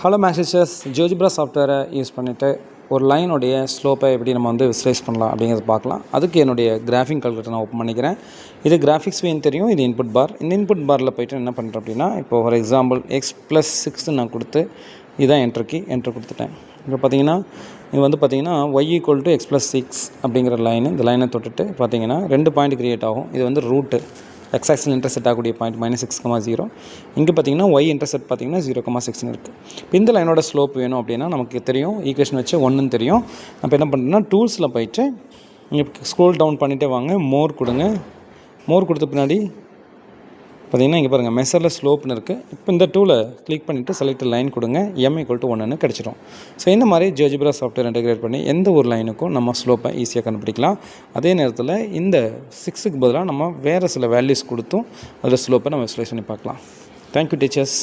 Hello maths teachers, GeoGebra சாஃப்ட்வேரை use பண்ணிவிட்டு ஒரு லைனுடைய ஸ்லோப்பை எப்படி நம்ம விசுவலைஸ் பண்ணலாம் அப்படிங்கிறத பார்க்கலாம். அதுக்கு என்னுடைய கிராஃபிக் கால்குலேட்டர் நான் ஓப்பன் பண்ணிக்கிறேன். இது கிராஃபிக்ஸ் வியூன்னு தெரியும். இது இன்புட் பார். இந்த இன்புட் பாரில் போய்ட்டு என்ன பண்ணுறேன் அப்படின்னா, இப்போ ஃபார் எக்ஸாம்பிள் x+6 நான் கொடுத்து இதான் என்ட்ரு கொடுத்துட்டேன். இப்போ பார்த்தீங்கன்னா இது பார்த்தீங்கன்னா y = x+6 அப்படிங்கிற லைனு. இந்த லைனை தொட்டுட்டு பார்த்தீங்கன்னா 2 பாயிண்ட் க்ரியேட் ஆகும். இது ரூட்டு x ஆக்சில் இன்டர்செக்ட் ஆகக்கூடிய பாயிண்ட் -6,0. இங்கே பார்த்தீங்கன்னா y இன்டர்செக்ட் பார்த்தீங்கன்னா 0,6 இருக்குது. இப்போ இந்த லைனோட ஸ்லோப் வேணும் அப்படின்னா நமக்கு தெரியும், ஈக்குவேஷன் வச்சு 1ன்னு தெரியும். நம்ம என்ன பண்ணுறோம்னா டூல்ஸில் போயிட்டு இங்கே ஸ்க்ரோல் டவுன் பண்ணிகிட்டே வாங்க, மோர் கொடுங்க. மோர் கொடுத்த பின்னாடி பார்த்தீங்கன்னா இங்கே பாருங்கள் மெஷரில் ஸ்லோப்னு இருக்குது. இப்போ இந்த டூலை கிளிக் பண்ணிவிட்டு செலக்ட் லைன் கொடுங்க, m = 1ன்னு கிடச்சிடும். ஸோ இந்த மாதிரி ஜியோஜிப்ரா சாஃப்ட்வேர் இன்டெகிரேட் பண்ணி எந்த ஒரு லைனுக்கும் நம்ம ஸ்லோப்பை ஈஸியாக கண்டுபிடிக்கலாம். அதே நேரத்தில் இந்த 6க்கு பதிலாக நம்ம வேறு சில வேல்யூஸ் கொடுத்தும் அதில் ஸ்லோப்பை நம்ம விசுவலைஸ் பண்ணி பார்க்கலாம். Thank you teachers.